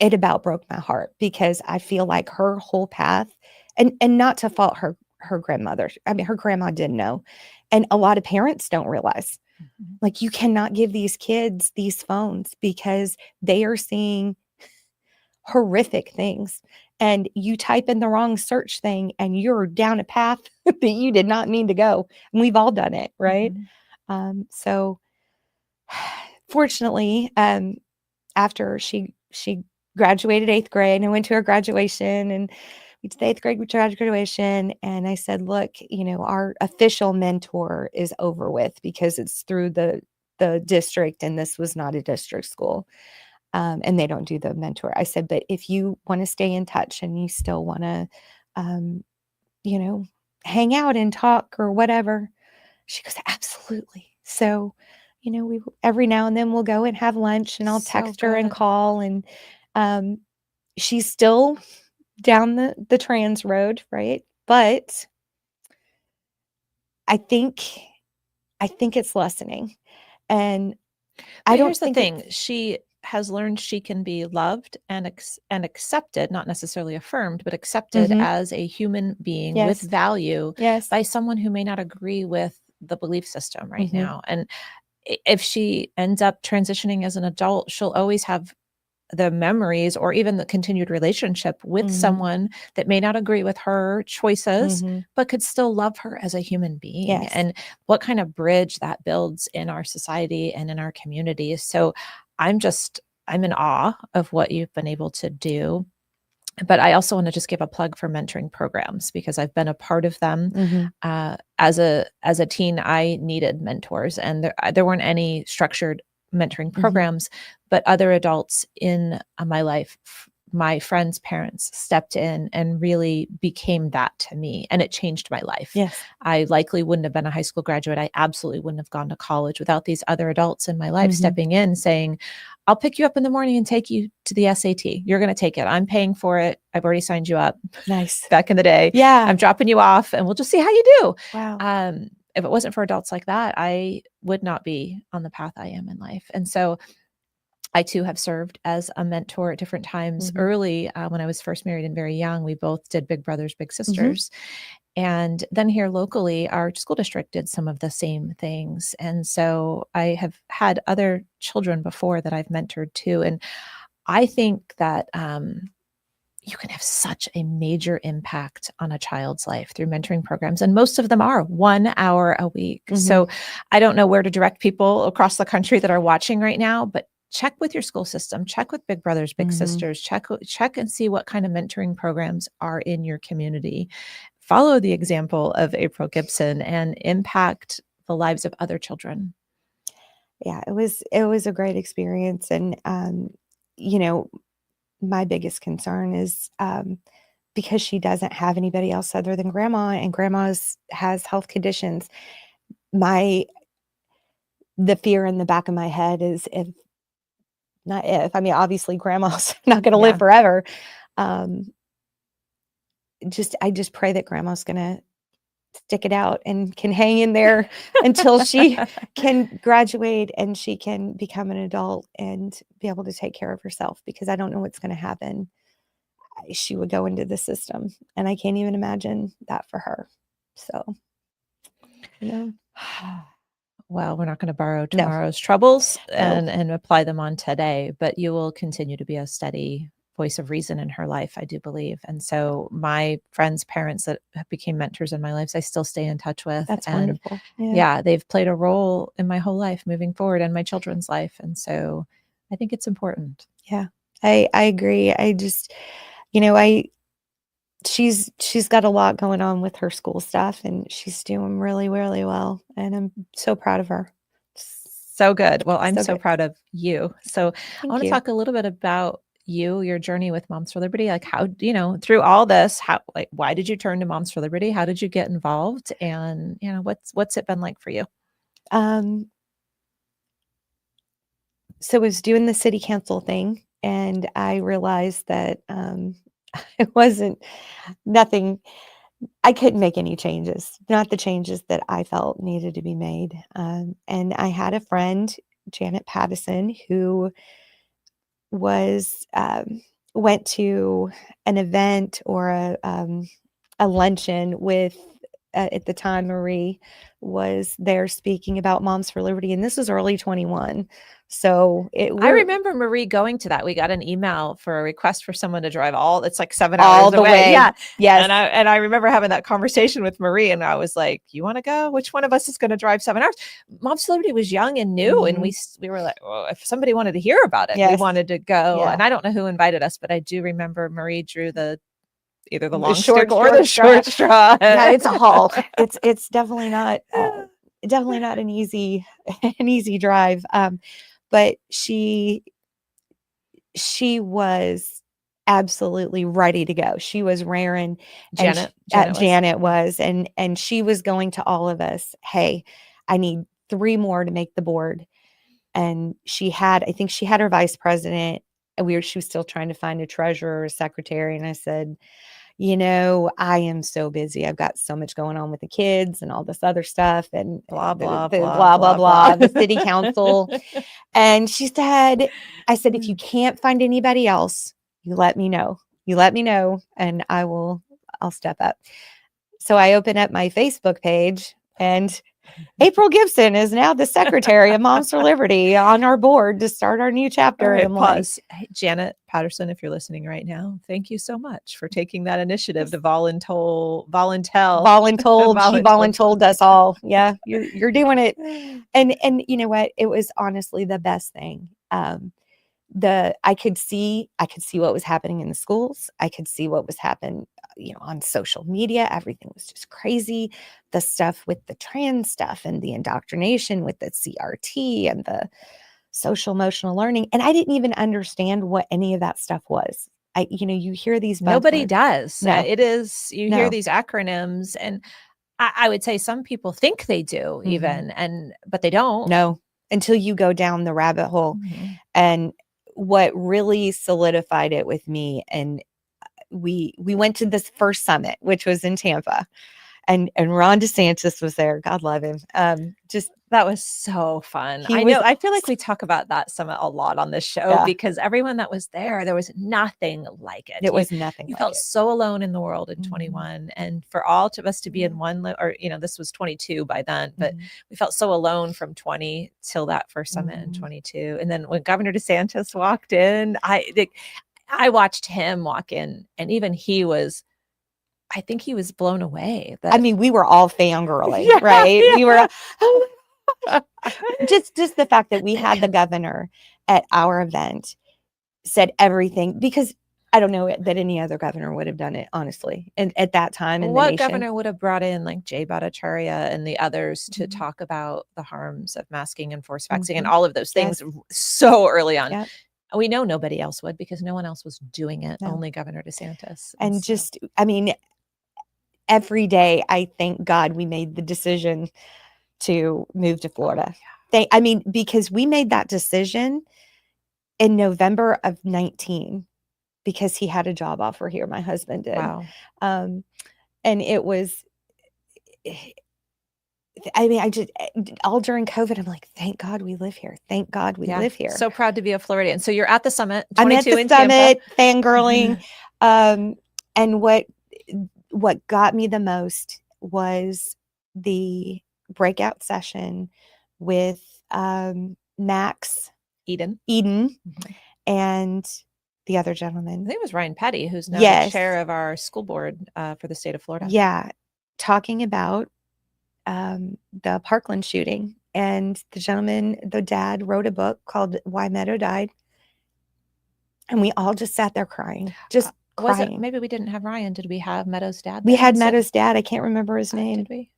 Speaker 5: it about broke my heart, because I feel like her whole path, and not to fault her grandmother. I mean, her grandma didn't know. And a lot of parents don't realize, like, you cannot give these kids these phones because they are seeing horrific things. And you type in the wrong search thing and you're down a path that you did not mean to go. And we've all done it, right? So fortunately, after she graduated 8th grade and went to her graduation, and we did the 8th grade graduation, and I said, look, our official mentor is over with because it's through the district, and this was not a district school. And they don't do the mentor. I said, but if you want to stay in touch and you still want to, hang out and talk or whatever, she goes, absolutely. So, we every now and then we'll go and have lunch, and I'll text her and call, and she's still down the trans road, right? But I think it's lessening, and I don't
Speaker 4: Here's the
Speaker 5: think
Speaker 4: thing: she has learned she can be loved and accepted, not necessarily affirmed, but accepted as a human being with value by someone who may not agree with the belief system right now. And if she ends up transitioning as an adult, she'll always have the memories or even the continued relationship with someone that may not agree with her choices, but could still love her as a human being. And what kind of bridge that builds in our society and in our community. So I'm in awe of what you've been able to do. But I also want to just give a plug for mentoring programs, because I've been a part of them. As a teen, I needed mentors, and there weren't any structured mentoring programs, but other adults in my life, my friends' parents, stepped in and really became that to me, and it changed my life. I likely wouldn't have been a high school graduate. I absolutely wouldn't have gone to college without these other adults in my life stepping in, saying, I'll pick you up in the morning and take you to the SAT. You're going to take it. I'm paying for it. I've already signed you up.
Speaker 5: Nice.
Speaker 4: Back in the day. I'm dropping you off and we'll just see how you do.
Speaker 5: Wow.
Speaker 4: If it wasn't for adults like that, I would not be on the path I am in life. And so I too have served as a mentor at different times. Early, when I was first married and very young, we both did Big Brothers Big Sisters. And then here locally, our school district did some of the same things. And so I have had other children before that I've mentored too. And I think that you can have such a major impact on a child's life through mentoring programs. And most of them are 1 hour a week. So I don't know where to direct people across the country that are watching right now, but check with your school system, check with Big Brothers Big Sisters, check and see what kind of mentoring programs are in your community. Follow the example of April Gibson and impact the lives of other children.
Speaker 5: Yeah, it was a great experience. And my biggest concern is because she doesn't have anybody else other than grandma, and grandma's has health conditions. The fear in the back of my head is, obviously grandma's not going to live forever. I just pray that grandma's going to stick it out and can hang in there until she can graduate and she can become an adult and be able to take care of herself, because I don't know what's going to happen. She would go into the system, and I can't even imagine that for her. So,
Speaker 4: well, we're not going to borrow
Speaker 5: No.
Speaker 4: tomorrow's troubles
Speaker 5: No.
Speaker 4: and apply them on today, but you will continue to be a steady voice of reason in her life, I do believe. And so my friends' parents that became mentors in my life, I still stay in touch with.
Speaker 5: That's
Speaker 4: and
Speaker 5: wonderful.
Speaker 4: yeah, they've played a role in my whole life moving forward and my children's life. And so I think it's important.
Speaker 5: Yeah, I agree. I just, she's got a lot going on with her school stuff, and she's doing really, really well. And I'm so proud of her.
Speaker 4: So good. Well, I'm so
Speaker 5: good.
Speaker 4: proud of you. So I
Speaker 5: Thank
Speaker 4: want to
Speaker 5: you.
Speaker 4: talk a little bit about your journey with Moms for Liberty. Like how, through all this, why did you turn to Moms for Liberty? How did you get involved? And, what's it been like for you?
Speaker 5: So I was doing the city council thing, and I realized that it wasn't nothing. I couldn't make any changes, not the changes that I felt needed to be made. And I had a friend, Janet Pattison, who was went to an event or a luncheon with at the time Marie was there speaking about Moms for Liberty, and this was early 21. So
Speaker 4: I remember Marie going to that. We got an email for a request for someone to drive it's like 7 hours
Speaker 5: all the
Speaker 4: away.
Speaker 5: way.
Speaker 4: Yeah.
Speaker 5: Yes.
Speaker 4: And I remember having that conversation with Marie, and I was like, you want to go? Which one of us is going to drive 7 hours? Moms for Liberty was young and new. And we were like, well, if somebody wanted to hear about it, we
Speaker 5: Yes.
Speaker 4: wanted to go.
Speaker 5: Yeah.
Speaker 4: And I don't know who invited us, but I do remember Marie drew either the long
Speaker 5: short
Speaker 4: stick or the short straw.
Speaker 5: Yeah, it's a haul. It's definitely not an easy drive. But she was absolutely ready to go. She was raring. Janet was, and she was going to all of us, hey, I need 3 more to make the board. And I think she had her vice president, and she was still trying to find a treasurer or a secretary. And I said, I am so busy. I've got so much going on with the kids and all this other stuff and
Speaker 4: blah, blah,
Speaker 5: the city council. And I said, if you can't find anybody else, you let me know. And I'll step up. So I open up my Facebook page, and April Gibson is now the secretary of Moms for Liberty on our board to start our new chapter.
Speaker 4: Right,
Speaker 5: and I'm
Speaker 4: pause. Hey, Janet Patterson, if you're listening right now, thank you so much for taking that initiative to voluntold
Speaker 5: she voluntold us all. Yeah, you're doing it. And you know what? It was honestly the best thing. I could see what was happening in the schools. I could see what was happening, on social media. Everything was just crazy. The stuff with the trans stuff and the indoctrination with the CRT and the social emotional learning. And I didn't even understand what any of that stuff was. You hear these.
Speaker 4: Nobody does.
Speaker 5: No.
Speaker 4: It is, you hear these acronyms, and I would say some people think they do even, but they don't.
Speaker 5: No, until you go down the rabbit hole. And what really solidified it with me, and we went to this first summit, which was in Tampa, and Ron DeSantis was there. God love him.
Speaker 4: That was so fun. I feel like we talk about that summit a lot on this show because everyone that was there was nothing like it.
Speaker 5: It was nothing.
Speaker 4: You felt so alone in the world in 21, and for all of us to be in one, this was 22 by then, but we felt so alone from 20 till that first summit in 22. And then when Governor DeSantis walked in, I watched him walk in, and even I think he was blown away.
Speaker 5: We were all fangirling, right?
Speaker 4: Yeah.
Speaker 5: We were just the fact that we had the governor at our event said everything, because I don't know that any other governor would have done it, honestly. And at that time in the nation,
Speaker 4: governor would have brought in like Jay Bhattacharya and the others to talk about the harms of masking and forced vaccine and all of those things so early on.
Speaker 5: Yep.
Speaker 4: We know nobody else would, because no one else was doing it. No. Only Governor DeSantis.
Speaker 5: And every day I thank God we made the decision to move to Florida. Because we made that decision in November of 19, because he had a job offer here. My husband did.
Speaker 4: Wow.
Speaker 5: And it was, I just, all during COVID, I'm like, thank God we live here. Thank God we live here.
Speaker 4: So proud to be a Floridian. So you're at the summit.
Speaker 5: I'm at the summit, fangirling. And what got me the most was the breakout session with Max
Speaker 4: Eden.
Speaker 5: Eden
Speaker 4: Mhm.
Speaker 5: and the other
Speaker 4: I
Speaker 5: gentleman.
Speaker 4: think it was Ryan Petty, who's now the
Speaker 5: Yes.
Speaker 4: chair of our school board for the state of Florida.
Speaker 5: Yeah, talking about the Parkland shooting. And the gentleman, the dad, wrote a book called Why Meadow Died. And we all just sat there crying, just
Speaker 4: Was it
Speaker 5: crying.
Speaker 4: maybe we didn't have Ryan? Did we have Meadows' dad?
Speaker 5: We
Speaker 4: there
Speaker 5: had
Speaker 4: instead?
Speaker 5: Meadows' dad. I can't remember his name.
Speaker 4: Did we?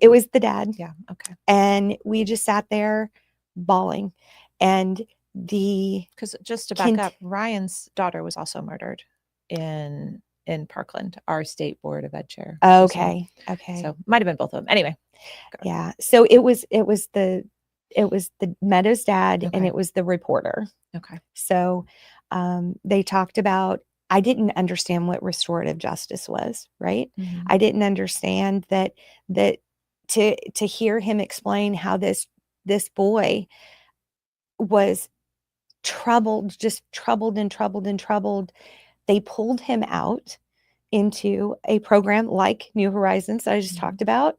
Speaker 5: It was the dad.
Speaker 4: Yeah. Okay.
Speaker 5: And we just sat there bawling. And
Speaker 4: because just to back up, Ryan's daughter was also murdered in Parkland, our state board of ed chair.
Speaker 5: Okay.
Speaker 4: So might have been both of them. Anyway.
Speaker 5: Yeah. So it was the Meadows' dad, and
Speaker 4: Okay.
Speaker 5: it was the reporter.
Speaker 4: Okay.
Speaker 5: So they talked about, I didn't understand what restorative justice was, right?
Speaker 4: Mhm.
Speaker 5: I didn't understand that to hear him explain how this boy was troubled, just troubled and troubled and troubled. They pulled him out into a program like New Horizons that I just talked about,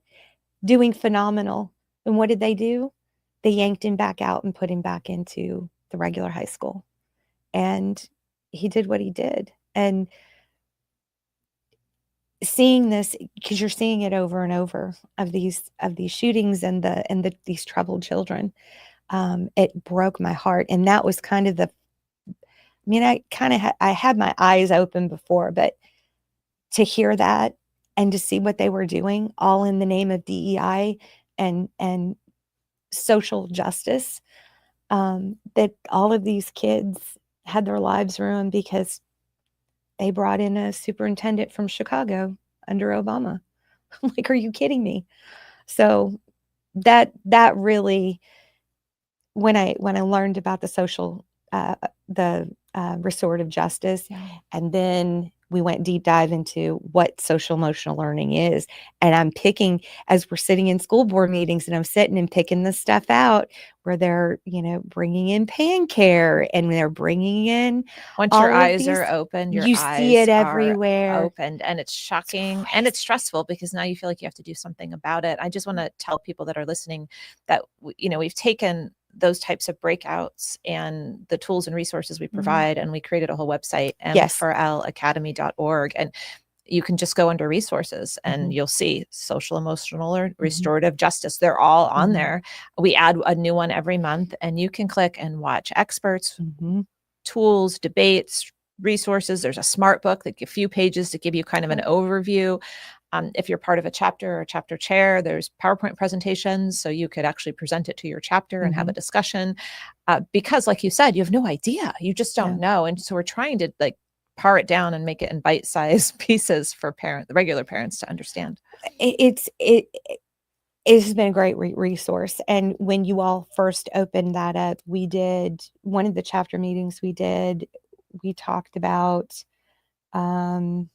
Speaker 5: doing phenomenal. And what did they do? They yanked him back out and put him back into the regular high school. And he did what he did. And seeing this, because you're seeing it over and over of these shootings and these troubled children, it broke my heart. And that was kind of I had my eyes open before, but to hear that and to see what they were doing, all in the name of DEI and social justice, that all of these kids had their lives ruined because they brought in a superintendent from Chicago under Obama. I'm like, are you kidding me? So that really, when I learned about the social, restorative justice, and then we went deep dive into what social emotional learning is. And I'm picking, as we're sitting in school board meetings, and I'm sitting and picking this stuff out, where they're, bringing in pan care, and they're bringing in,
Speaker 4: once your eyes are open,
Speaker 5: you see it everywhere,
Speaker 4: opened, and it's shocking and it's stressful because now you feel like you have to do something about it. I just want to tell people that are listening that, we've taken those types of breakouts and the tools and resources we provide, and we created a whole website, m4lacademy.org, and you can just go under resources and you'll see social emotional or restorative justice. They're all on there. We add a new one every month, and you can click and watch experts, tools, debates, resources. There's a smart book, like a few pages to give you kind of an overview. If you're part of a chapter or chapter chair, there's PowerPoint presentations, so you could actually present it to your chapter and have a discussion. Because, like you said, you have no idea. You just don't know. And so we're trying to par it down and make it in bite-sized pieces for the regular parents to understand.
Speaker 5: It has been a great resource. And when you all first opened that up, we did one of the chapter meetings we talked about, I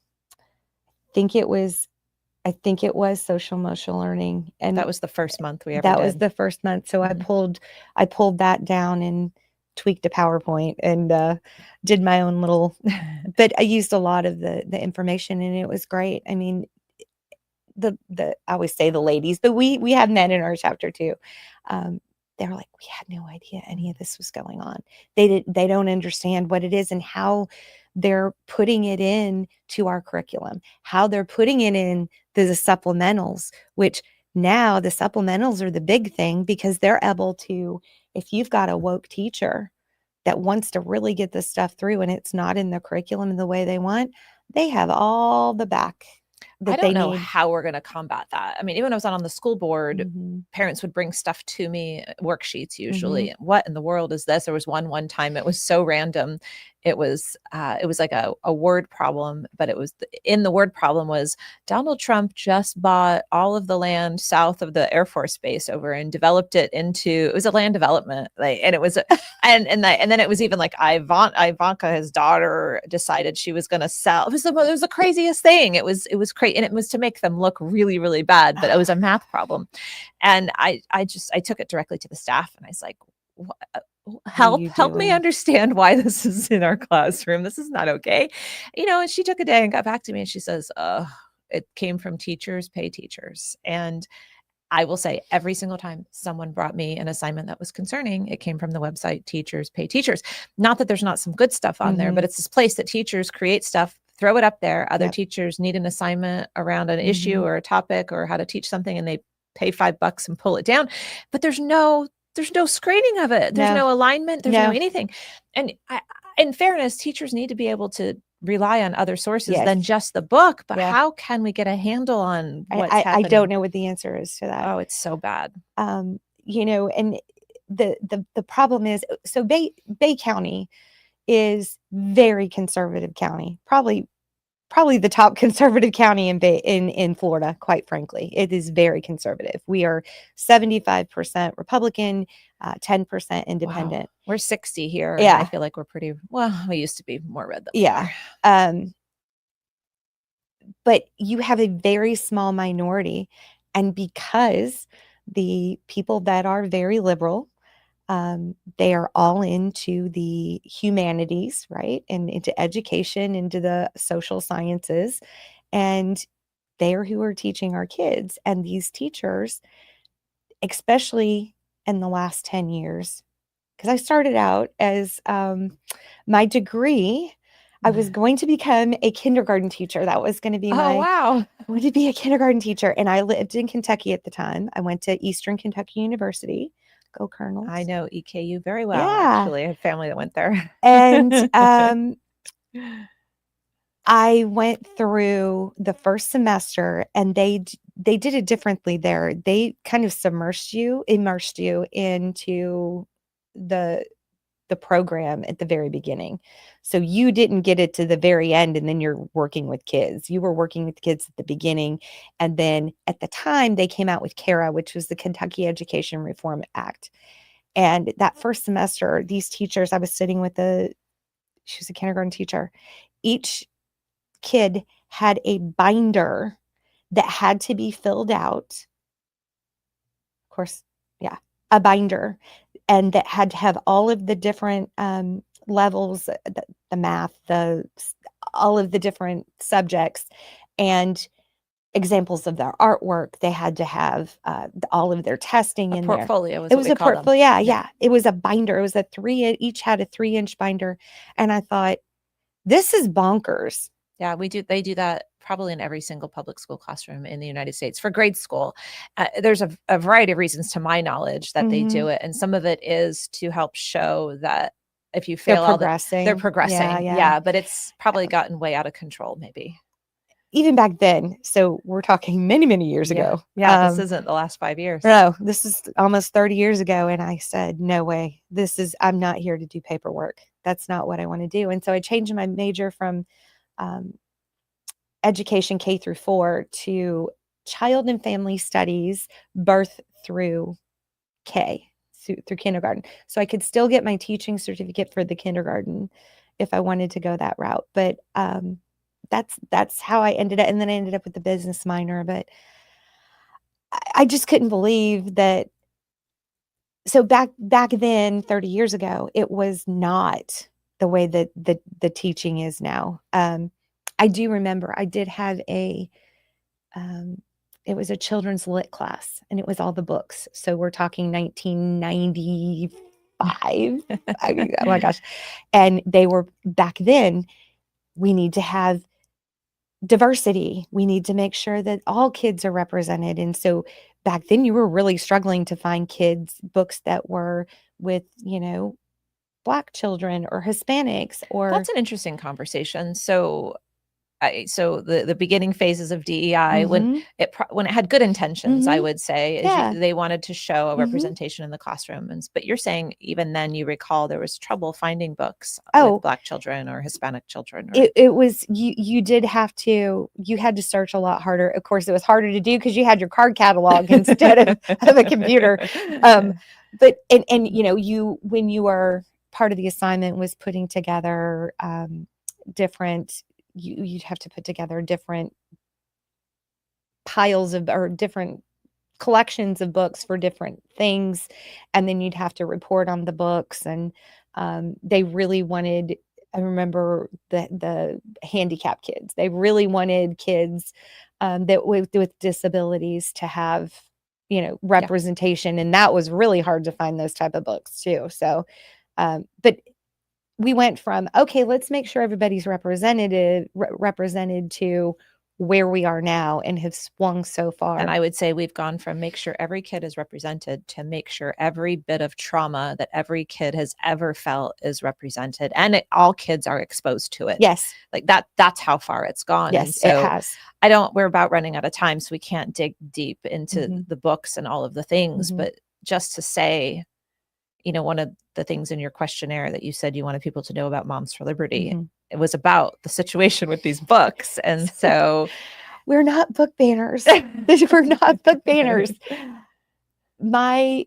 Speaker 5: think it was social emotional learning. And
Speaker 4: that was the first month we ever
Speaker 5: did.
Speaker 4: That
Speaker 5: was the first month. So I pulled that down and tweaked a PowerPoint and did my own little, but I used a lot of the information, and it was great. I mean, I always say the ladies, but we have men in our chapter too. They were like, we had no idea any of this was going on. They don't understand what it is and how they're putting it in to our curriculum, how they're putting it in the supplementals, which now the supplementals are the big thing, because they're able to, if you've got a woke teacher that wants to really get this stuff through and it's not in the curriculum in the way they want, they have all the back.
Speaker 4: I don't know how we're going to combat that. I mean, even when I was on the school board, parents would bring stuff to me, worksheets usually. What in the world is this? There was one time, it was so random. It was like a word problem, but it was in the word problem was Donald Trump just bought all of the land south of the Air Force Base over and developed it into, it was a land development, and it was, and then it was even like Ivanka, his daughter, decided she was going to sell. It was the craziest thing. It was crazy, and it was to make them look really, really bad, but it was a math problem, and I took it directly to the staff, and I was like, help me understand why this is in our classroom. This is not okay. And she took a day and got back to me, and she says, it came from teachers pay teachers. And I will say every single time someone brought me an assignment that was concerning, it came from the website Teachers Pay Teachers. Not that there's not some good stuff on there, but it's this place that teachers create stuff, throw it up there. Other teachers need an assignment around an issue or a topic or how to teach something, and they pay $5 and pull it down. But there's no screening of it. There's no alignment. There's no anything. And in fairness, teachers need to be able to rely on other sources than just the book. But how can we get a handle on what's happening?
Speaker 5: I don't know what the answer is to that.
Speaker 4: Oh, it's so bad.
Speaker 5: You know, and the problem is, so Bay County is very conservative county, probably the top conservative county in Florida, quite frankly. It is very conservative. We are 75% Republican, 10% independent.
Speaker 4: Wow. We're 60 here.
Speaker 5: Yeah.
Speaker 4: I feel like we're pretty, well, we used to be more red than
Speaker 5: we are. But you have a very small minority. And because the people that are very liberal, they are all into the humanities, right? And into education, into the social sciences. And they are who are teaching our kids. And these teachers, especially in the last 10 years, because I started out as my degree, I was going to become a kindergarten teacher. That was going to be I wanted to be a kindergarten teacher. And I lived in Kentucky at the time. I went to Eastern Kentucky University. Go Colonels.
Speaker 4: I know EKU very well, actually. I have family that went there.
Speaker 5: And I went through the first semester, and they did it differently there. They kind of immersed you into the program at the very beginning. So you didn't get it to the very end and then you're working with kids. You were working with kids at the beginning. And then at the time they came out with CARA, which was the Kentucky Education Reform Act. And that first semester, these teachers, I was sitting with she was a kindergarten teacher. Each kid had a binder that had to be filled out. Of course, a binder. And that had to have all of the different levels, the math, all of the different subjects, and examples of their artwork. They had to have all of their testing in
Speaker 4: portfolio.
Speaker 5: It was a portfolio. Yeah. It was a binder. It was each had a 3-inch binder. And I thought, this is bonkers.
Speaker 4: Yeah, they do that probably in every single public school classroom in the United States for grade school. There's a variety of reasons, to my knowledge, that they do it. And some of it is to help show that if you fail, they're progressing. Yeah, but it's probably gotten way out of control, maybe.
Speaker 5: Even back then. So we're talking many, many years ago.
Speaker 4: Yeah, this isn't the last 5 years.
Speaker 5: No, this is almost 30 years ago. And I said, no way. I'm not here to do paperwork. That's not what I want to do. And so I changed my major from education K through 4 to child and family studies, birth through through kindergarten. So I could still get my teaching certificate for the kindergarten if I wanted to go that route. But that's how I ended up. And then I ended up with the business minor. But I just couldn't believe that. So back then, 30 years ago, it was not the way that the teaching is now. I do remember I did have it was a children's lit class, and it was all the books. So we're talking 1995. Oh my gosh. And they were, back then, we need to have diversity. We need to make sure that all kids are represented. And so back then you were really struggling to find books that were with, Black children or Hispanics. Or
Speaker 4: that's an interesting conversation. So the beginning phases of DEI, when it had good intentions, I would say, they wanted to show a representation in the classroom. But you're saying even then, you recall there was trouble finding books with Black children or Hispanic children.
Speaker 5: It was, you had to search a lot harder. Of course, it was harder to do because you had your card catalog instead of a computer. But when you were part of the assignment was putting together you'd have to put together different piles or different collections of books for different things. And then you'd have to report on the books. And they really wanted, I remember the handicapped kids, they really wanted kids that with disabilities to have representation. And that was really hard to find those type of books too. So, but we went from, okay, let's make sure everybody's represented to where we are now, and have swung so far.
Speaker 4: And I would say we've gone from make sure every kid is represented to make sure every bit of trauma that every kid has ever felt is represented, and all kids are exposed to it.
Speaker 5: Yes.
Speaker 4: Like that's how far it's gone.
Speaker 5: Yes,
Speaker 4: and so
Speaker 5: it has.
Speaker 4: we're about running out of time, so we can't dig deep into the books and all of the things, but just to say, one of the things in your questionnaire that you said you wanted people to know about Moms for Liberty, it was about the situation with these books. And so
Speaker 5: we're not book banners. We're not book banners. We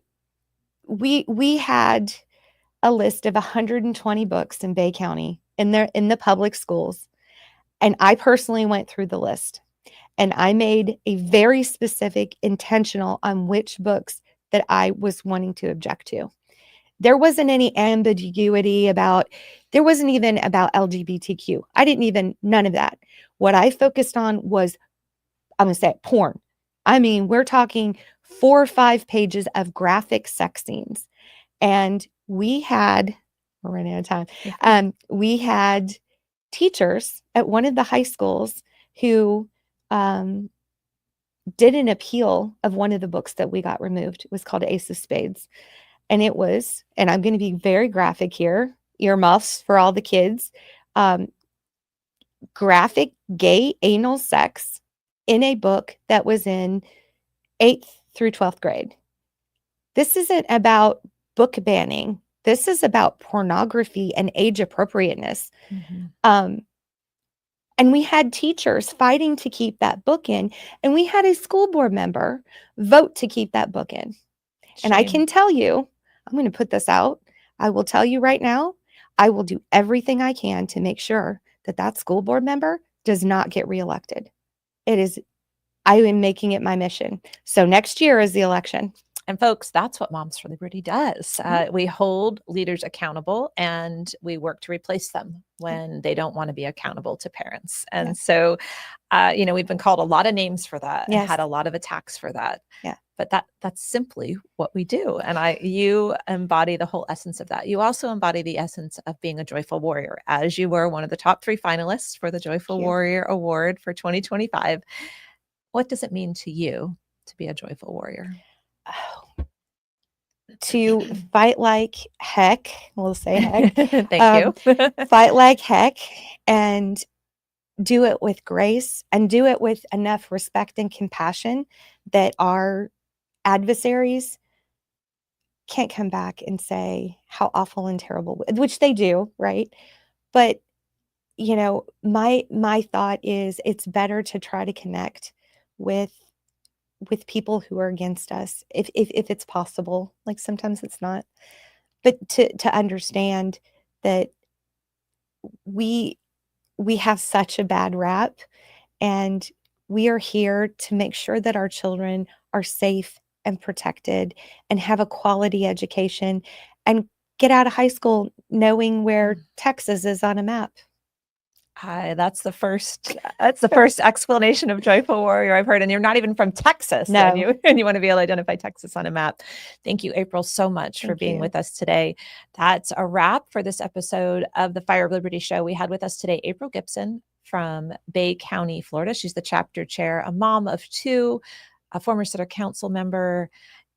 Speaker 5: had a list of 120 books in Bay County in the public schools. And I personally went through the list, and I made a very specific intentional on which books that I was wanting to object to. There wasn't any ambiguity there wasn't even about LGBTQ. None of that. What I focused on was, I'm going to say it, porn. I mean, we're talking 4 or 5 pages of graphic sex scenes. And we're running out of time. We had teachers at one of the high schools who did an appeal of one of the books that we got removed. It was called Ace of Spades. And it was, and I'm going to be very graphic here, earmuffs for all the kids, graphic gay anal sex in a book that was in 8th through 12th grade. This isn't about book banning. This is about pornography and age appropriateness. And we had teachers fighting to keep that book in, and we had a school board member vote to keep that book in. And I can tell you, I'm going to put this out. I will tell you right now, I will do everything I can to make sure that school board member does not get reelected. I am making it my mission. So next year is the election.
Speaker 4: And folks, that's what Moms for Liberty does. We hold leaders accountable, and we work to replace them when they don't want to be accountable to parents. And so, we've been called a lot of names for that, and had a lot of attacks for that.
Speaker 5: Yeah.
Speaker 4: But that's simply what we do. And you embody the whole essence of that. You also embody the essence of being a joyful warrior, as you were one of the top 3 finalists for the Joyful Warrior Award for 2025. What does it mean to you to be a joyful warrior?
Speaker 5: To fight like heck. We'll say heck.
Speaker 4: Thank you.
Speaker 5: Fight like heck, and do it with grace, and do it with enough respect and compassion that our adversaries can't come back and say how awful and terrible, which they do, right? But my thought is, it's better to try to connect with people who are against us, if it's possible. Like, sometimes it's not, but to understand that we have such a bad rap, and we are here to make sure that our children are safe and protected and have a quality education and get out of high school knowing where Texas is on a map.
Speaker 4: That's the first explanation of joyful warrior I've heard. And you're not even from Texas.
Speaker 5: No.
Speaker 4: And you want to be able to identify Texas on a map. Thank you, April, so much for being with us today. That's a wrap for this episode of the Fire of Liberty Show. We had with us today April Gibson from Bay County, Florida. She's the chapter chair, a mom of 2, a former city council member,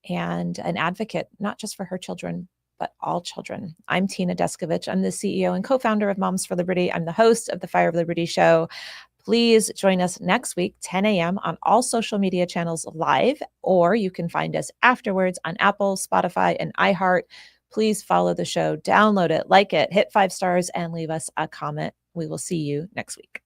Speaker 4: and an advocate, not just for her children, but all children. I'm Tina Deskovich. I'm the CEO and co-founder of Moms for Liberty. I'm the host of the Fire of Liberty Show. Please join us next week, 10 a.m. on all social media channels live, or you can find us afterwards on Apple, Spotify, and iHeart. Please follow the show, download it, like it, hit 5 stars, and leave us a comment. We will see you next week.